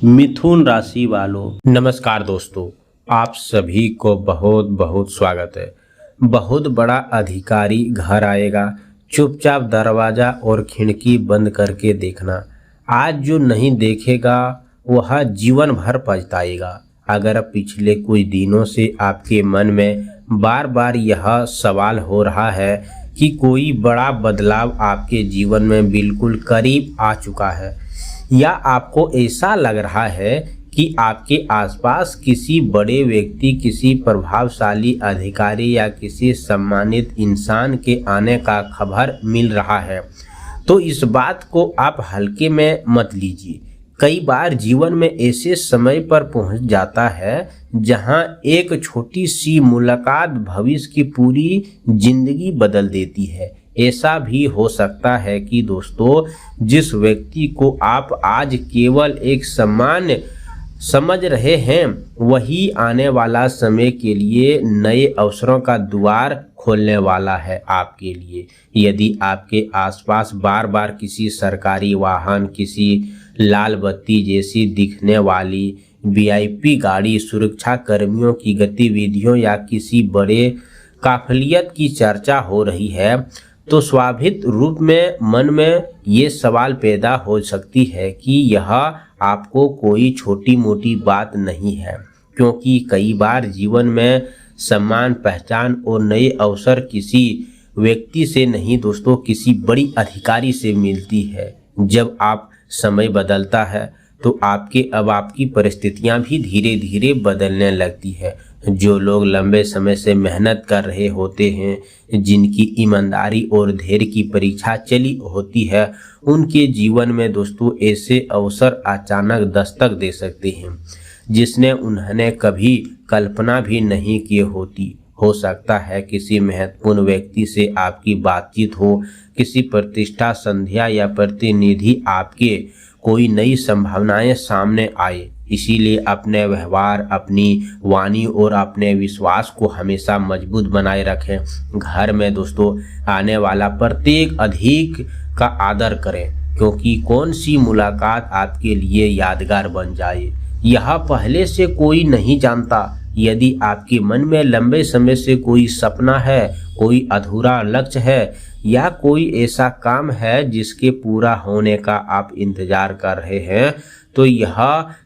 मिथुन राशि वालों, नमस्कार दोस्तों। आप सभी को बहुत बहुत स्वागत है। बहुत बड़ा अधिकारी घर आएगा, चुपचाप दरवाजा और खिड़की बंद करके देखना। आज जो नहीं देखेगा वह जीवन भर पछताएगा। अगर पिछले कुछ दिनों से आपके मन में बार बार यह सवाल हो रहा है कि कोई बड़ा बदलाव आपके जीवन में बिल्कुल करीब आ चुका है, या आपको ऐसा लग रहा है कि आपके आसपास किसी बड़े व्यक्ति, किसी प्रभावशाली अधिकारी या किसी सम्मानित इंसान के आने का खबर मिल रहा है, तो इस बात को आप हल्के में मत लीजिए। कई बार जीवन में ऐसे समय पर पहुंच जाता है जहां एक छोटी सी मुलाकात भविष्य की पूरी जिंदगी बदल देती है। ऐसा भी हो सकता है कि दोस्तों, जिस व्यक्ति को आप आज केवल एक सामान्य समझ रहे हैं, वही आने वाला समय के लिए नए अवसरों का द्वार खोलने वाला है आपके लिए। यदि आपके आसपास बार बार किसी सरकारी वाहन, किसी लाल बत्ती जैसी दिखने वाली वीआईपी गाड़ी, सुरक्षा कर्मियों की गतिविधियों या किसी बड़े काफिलियत की चर्चा हो रही है, तो स्वाभाविक रूप में मन में ये सवाल पैदा हो सकती है कि यह आपको कोई छोटी मोटी बात नहीं है, क्योंकि कई बार जीवन में सम्मान, पहचान और नए अवसर किसी व्यक्ति से नहीं दोस्तों, किसी बड़ी अधिकारी से मिलती है। जब आप समय बदलता है तो आपकी परिस्थितियां भी धीरे धीरे बदलने लगती है। जो लोग लंबे समय से मेहनत कर रहे होते हैं, जिनकी ईमानदारी और धैर्य की परीक्षा चली होती है, उनके जीवन में दोस्तों ऐसे अवसर अचानक दस्तक दे सकते हैं जिसने उन्होंने कभी कल्पना भी नहीं की होती। हो सकता है किसी महत्वपूर्ण व्यक्ति से आपकी बातचीत हो, किसी प्रतिष्ठा संध्या या प्रतिनिधि आपके कोई नई संभावनाएं सामने आए। इसीलिए अपने व्यवहार, अपनी वाणी और अपने विश्वास को हमेशा मजबूत बनाए रखें। घर में दोस्तों आने वाला प्रत्येक अधिक का आदर करें, क्योंकि कौन सी मुलाकात आपके लिए यादगार बन जाए यह पहले से कोई नहीं जानता। यदि आपके मन में लंबे समय से कोई सपना है, कोई अधूरा लक्ष्य है या कोई ऐसा काम है जिसके पूरा होने का आप इंतजार कर रहे हैं, तो यह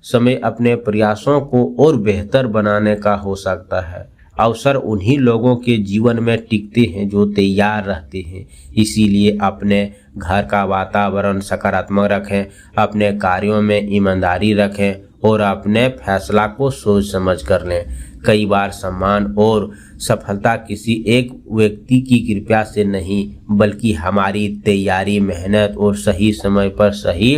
समय अपने प्रयासों को और बेहतर बनाने का हो सकता है। अवसर उन्हीं लोगों के जीवन में टिकते हैं जो तैयार रहते हैं। इसीलिए अपने घर का वातावरण सकारात्मक रखें, अपने कार्यों में ईमानदारी रखें और अपने फैसला को सोच समझ कर लें। कई बार सम्मान और सफलता किसी एक व्यक्ति की कृपा से नहीं, बल्कि हमारी तैयारी, मेहनत और सही समय पर सही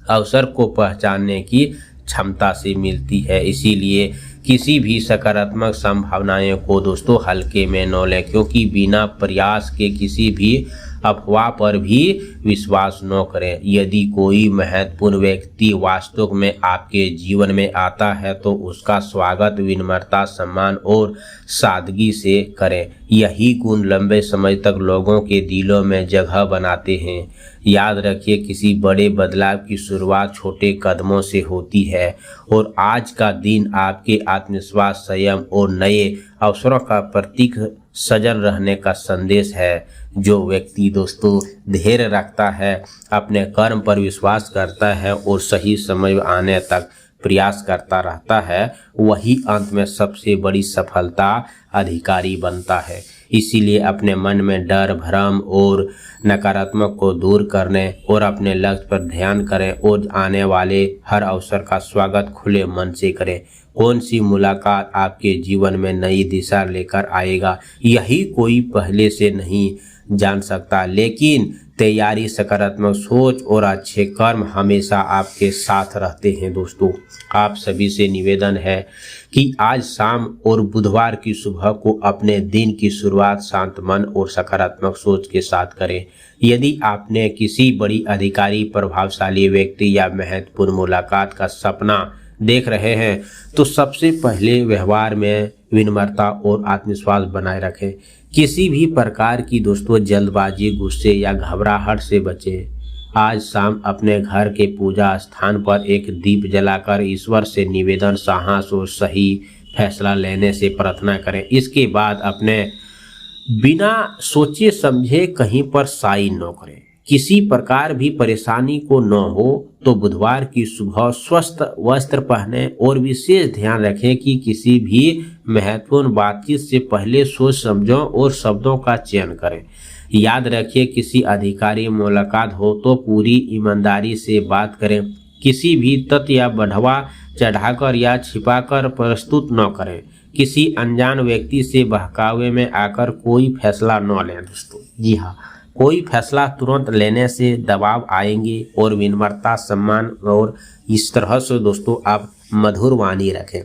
अवसर को पहचानने की क्षमता से मिलती है। इसीलिए किसी भी सकारात्मक संभावनाएं को दोस्तों हल्के में न लें, क्योंकि बिना प्रयास के किसी भी अफवाह पर भी विश्वास न करें। यदि कोई महत्वपूर्ण व्यक्ति वास्तव में आपके जीवन में आता है तो उसका स्वागत विनम्रता, सम्मान और सादगी से करें। यही गुण लंबे समय तक लोगों के दिलों में जगह बनाते हैं। याद रखिए, किसी बड़े बदलाव की शुरुआत छोटे कदमों से होती है और आज का दिन आपके आत्मविश्वास, संयम और नए अवसरों का प्रतीक सजग रहने का संदेश है। जो व्यक्ति दोस्तों धैर्य रखता है, अपने कर्म पर विश्वास करता है और सही समय आने तक प्रयास करता रहता है, वही अंत में सबसे बड़ी सफलता अधिकारी बनता है। इसीलिए अपने मन में डर, भ्रम और नकारात्मक को दूर करने और अपने लक्ष्य पर ध्यान करें और आने वाले हर अवसर का स्वागत खुले मन से करें। कौन सी मुलाकात आपके जीवन में नई दिशा लेकर आएगा, यही कोई पहले से नहीं जान सकता, लेकिन तैयारी, सकारात्मक सोच और अच्छे कर्म हमेशा आपके साथ रहते हैं। दोस्तों, आप सभी से निवेदन है कि आज शाम और बुधवार की सुबह को अपने दिन की शुरुआत शांत मन और सकारात्मक सोच के साथ करें। यदि आपने किसी बड़ी अधिकारी, प्रभावशाली व्यक्ति या महत्वपूर्ण मुलाकात का सपना देख रहे हैं, तो सबसे पहले व्यवहार में विनम्रता और आत्मविश्वास बनाए रखें। किसी भी प्रकार की दोस्तों जल्दबाजी, गुस्से या घबराहट से बचें। आज शाम अपने घर के पूजा स्थान पर एक दीप जलाकर ईश्वर से निवेदन, साहस और सही फैसला लेने से प्रार्थना करें। इसके बाद अपने बिना सोचे समझे कहीं पर साइन न करें। किसी प्रकार भी परेशानी को न हो तो बुधवार की सुबह स्वस्थ वस्त्र पहने और विशेष ध्यान रखें कि किसी भी महत्वपूर्ण बातचीत से पहले सोच समझो और शब्दों का चयन करें। याद रखिए, किसी अधिकारी मुलाकात हो तो पूरी ईमानदारी से बात करें। किसी भी तथ्य या बढ़ावा चढ़ाकर या छिपाकर प्रस्तुत न करें। किसी अनजान व्यक्ति से बहकावे में आकर कोई फैसला न लें दोस्तों। जी हाँ, कोई फैसला तुरंत लेने से दबाव आएंगे और विनम्रता, सम्मान और इस तरह से दोस्तों आप मधुर वाणी रखें,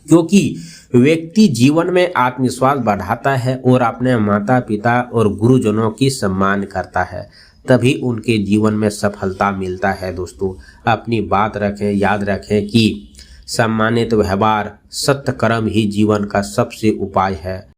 क्योंकि व्यक्ति जीवन में आत्मविश्वास बढ़ाता है और अपने माता पिता और गुरुजनों की सम्मान करता है, तभी उनके जीवन में सफलता मिलता है दोस्तों। अपनी बात रखें, याद रखें कि सम्मानित व्यवहार, सत्य कर्म ही जीवन का सबसे उपाय है।